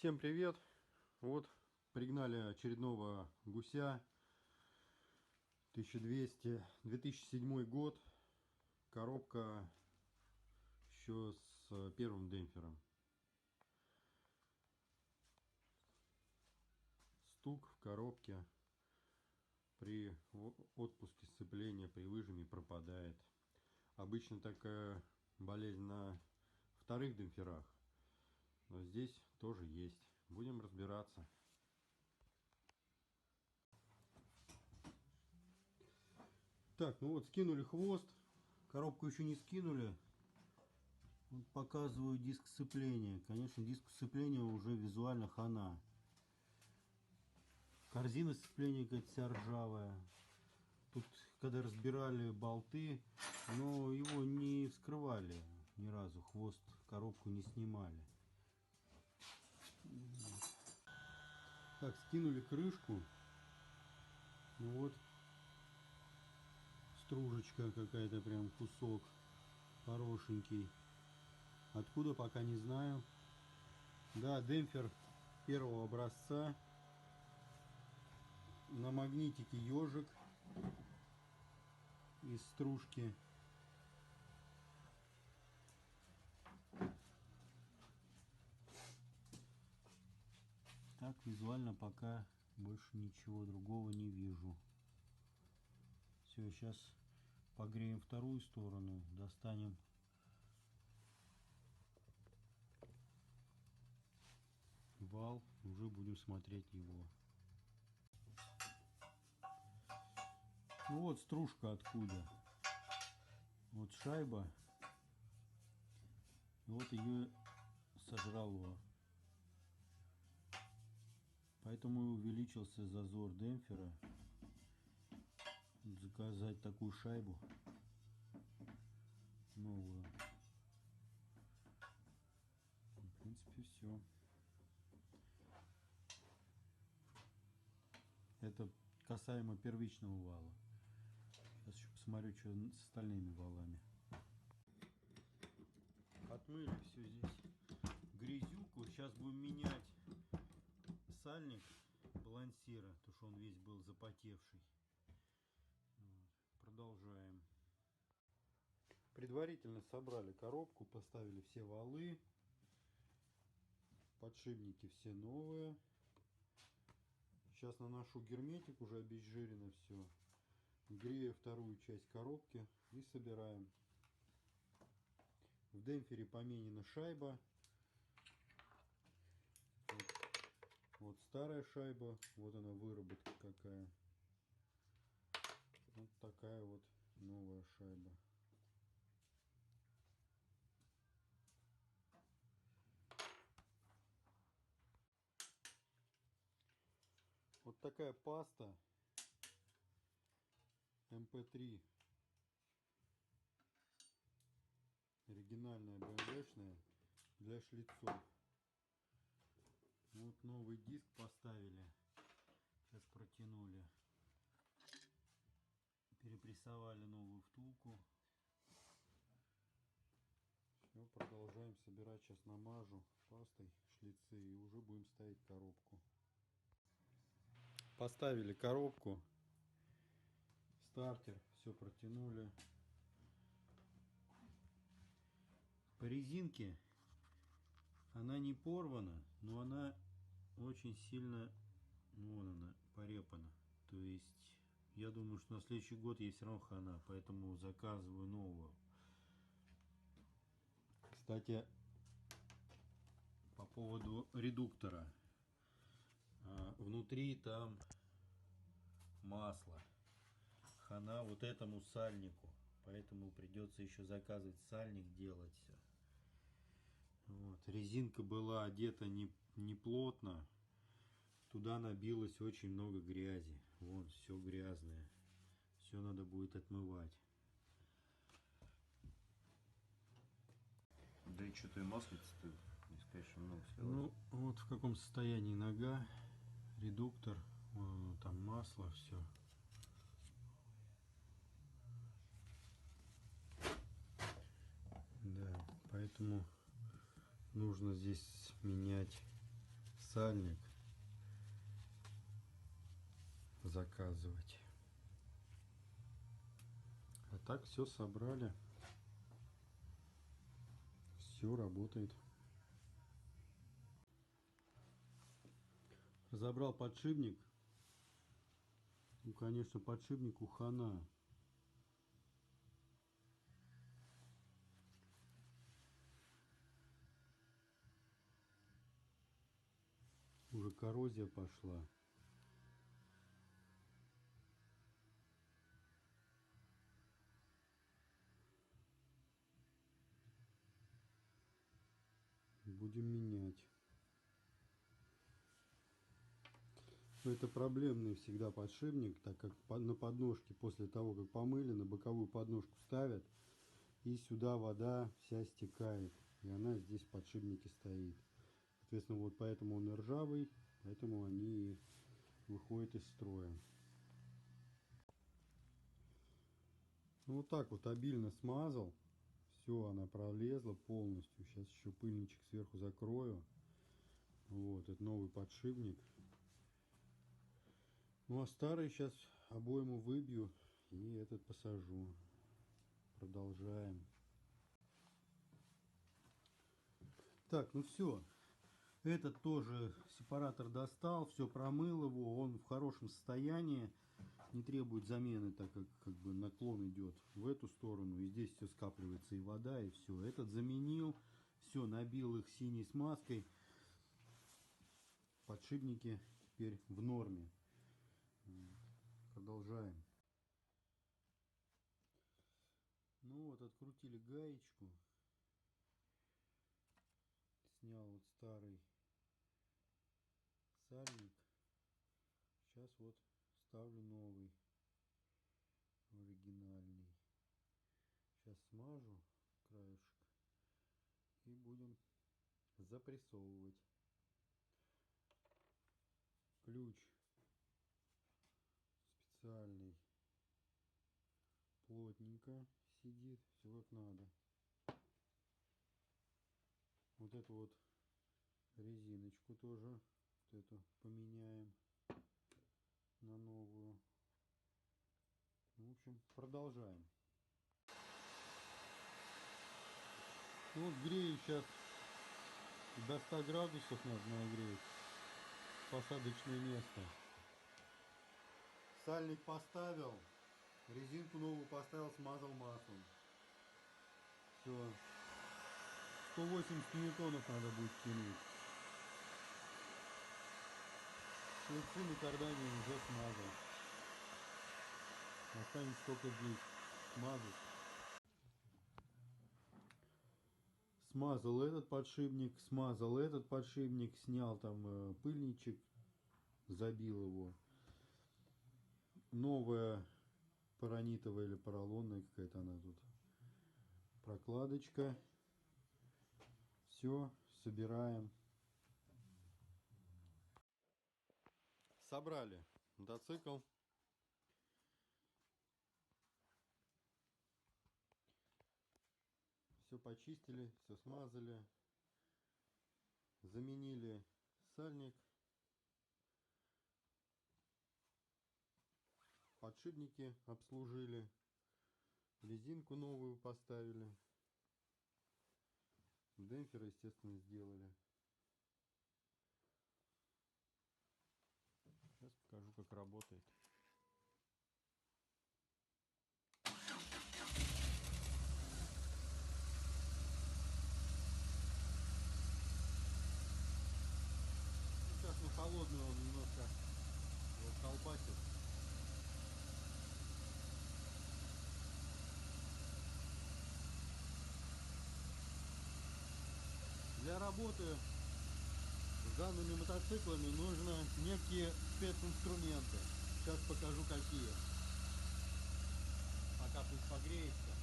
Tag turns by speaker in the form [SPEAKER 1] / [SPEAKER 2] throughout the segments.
[SPEAKER 1] Всем привет! Вот пригнали очередного гуся 1200, 2007 год, коробка еще с первым демпфером. Стук в коробке при отпуске сцепления, при выжиме пропадает. Обычно такая болезнь на вторых демпферах, но здесь тоже есть. Будем разбираться. Так, ну вот скинули хвост, коробку еще не скинули. Вот показываю диск сцепления. Конечно, диск сцепления уже визуально хана. Корзина сцепления какая-то вся ржавая. Тут, когда разбирали болты, но его не вскрывали ни разу. Хвост, коробку не снимали. Так, скинули крышку. Ну вот, стружечка какая-то, прям кусок хорошенький. Откуда, пока не знаю. Да, демпфер первого образца. На магнитике ежик из стружки. Так, визуально пока больше ничего другого не вижу. Все, сейчас погреем вторую сторону, достанем вал, уже будем смотреть его. Ну вот стружка откуда. Вот шайба. И вот ее сожрало. Поэтому и увеличился зазор демпфера. Заказать такую шайбу новую. В принципе, все. Это касаемо первичного вала. Сейчас еще посмотрю, что с остальными валами. Отмыли все здесь грязюку. Сейчас будем менять сальник балансира, потому что он весь был запотевший. Вот. Продолжаем. Предварительно собрали коробку, поставили все валы. Подшипники все новые. Сейчас наношу герметик, уже обезжирено все. Грею вторую часть коробки и собираем. В демпфере поменена шайба. Вот старая шайба, вот она выработка какая. Вот такая вот новая шайба. Вот такая паста МП3, оригинальная БМВшная, для шлицов. Вот новый диск поставили, сейчас протянули, перепрессовали новую втулку. Все, продолжаем собирать. Сейчас намажу пастой шлицы и уже будем ставить коробку. Поставили коробку, стартер, все протянули. По резинке она не порвана, но она очень сильно, вон она, порепана. То есть я думаю, что на следующий год ей все равно хана, поэтому заказываю новую. Кстати, по поводу редуктора. Внутри там масло. Хана вот этому сальнику. Поэтому придется еще заказывать сальник, делать все. Вот. Резинка была одета не плотно. Туда набилось очень много грязи. Вон, все грязное. Все надо будет отмывать.
[SPEAKER 2] Да и что-то и маслица-то, не сказать, что много слилось.
[SPEAKER 1] Ну, вот в каком состоянии нога, редуктор, там масло, все. Да, поэтому нужно здесь менять сальник заказывать. А так все собрали. Все работает. Разобрал подшипник. Ну, конечно, подшипнику хана. Уже коррозия пошла. Будем менять. Но это проблемный всегда подшипник, так как на подножке после того, как помыли, на боковую подножку ставят, и сюда вода вся стекает, и она здесь в подшипнике стоит. Соответственно, вот поэтому он и ржавый, поэтому они и выходят из строя. Ну, вот так вот обильно смазал. Все, она пролезла полностью. Сейчас еще пыльничек сверху закрою. Вот, это новый подшипник. Ну, а старый сейчас обойму выбью и этот посажу. Продолжаем. Так, ну все. Этот тоже сепаратор достал, все промыл его. Он в хорошем состоянии. Не требует замены, так как бы наклон идет в эту сторону. И здесь все скапливается и вода, и все. Этот заменил. Все, набил их синей смазкой. Подшипники теперь в норме. Продолжаем. Ну вот, открутили гаечку. Снял вот старый сальник. Сейчас вот ставлю новый, оригинальный. Сейчас смажу краешек и будем запрессовывать. Ключ специальный, плотненько сидит, все как надо. Вот эту вот резиночку тоже, вот эту поменяем на новую. В общем, продолжаем. Ну вот грею сейчас до 100 градусов, надо нагреть посадочное место. Сальник поставил, резинку новую поставил, смазал маслом. Все. 180 ньютонов надо будет кинуть. Шлицы на кардане уже смазал. Останется только здесь смазать. Смазал этот подшипник, снял там пыльничек, забил его. Новая паранитовая или поролонная какая-то она тут. Прокладочка. Все, собираем. Собрали мотоцикл. Все почистили, все смазали. Заменили сальник. Подшипники обслужили. Резинку новую поставили. Демпфер, естественно, сделали. Сейчас покажу, как работает. Сейчас на холодную он немножко вот колбасит. Для работы с данными мотоциклами нужно некие специнструменты. Сейчас покажу какие. Пока пусть погреется.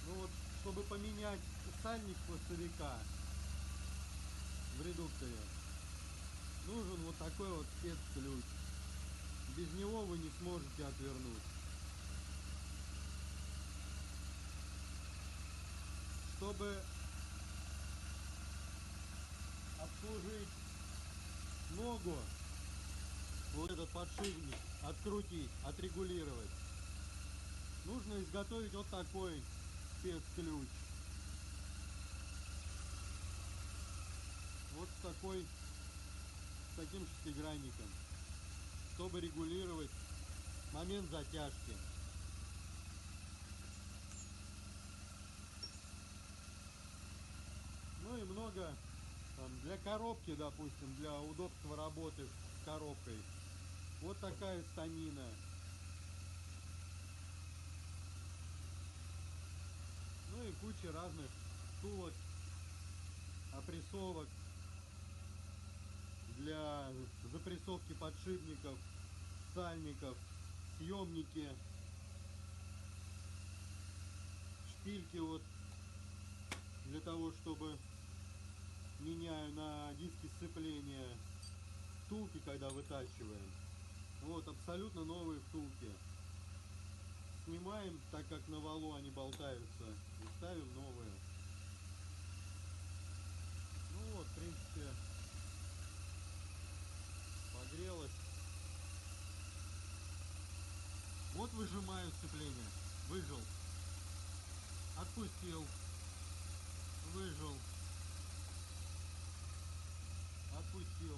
[SPEAKER 1] Ну вот, чтобы поменять сальник хвостовика в редукторе, нужен вот такой вот спецключ. Без него вы не сможете отвернуть. Чтобы обслужить ногу, вот этот подшипник, открутить, отрегулировать, нужно изготовить вот такой спецключ. Вот с таким шестигранником, чтобы регулировать момент затяжки. Ну и много там, для коробки, допустим, для удобства работы с коробкой. Вот такая станина. Ну и куча разных втулок, опрессовок для запрессовки подшипников, сальников, съемники, шпильки вот для того, чтобы меняю на диски сцепления, втулки, когда вытачиваем. Вот абсолютно новые втулки. Снимаем, так как на валу они болтаются, и ставим новые. Ну вот, в принципе, погрелось. Вот выжимаю сцепление. Выжил. Отпустил. Выжил. Отпустил.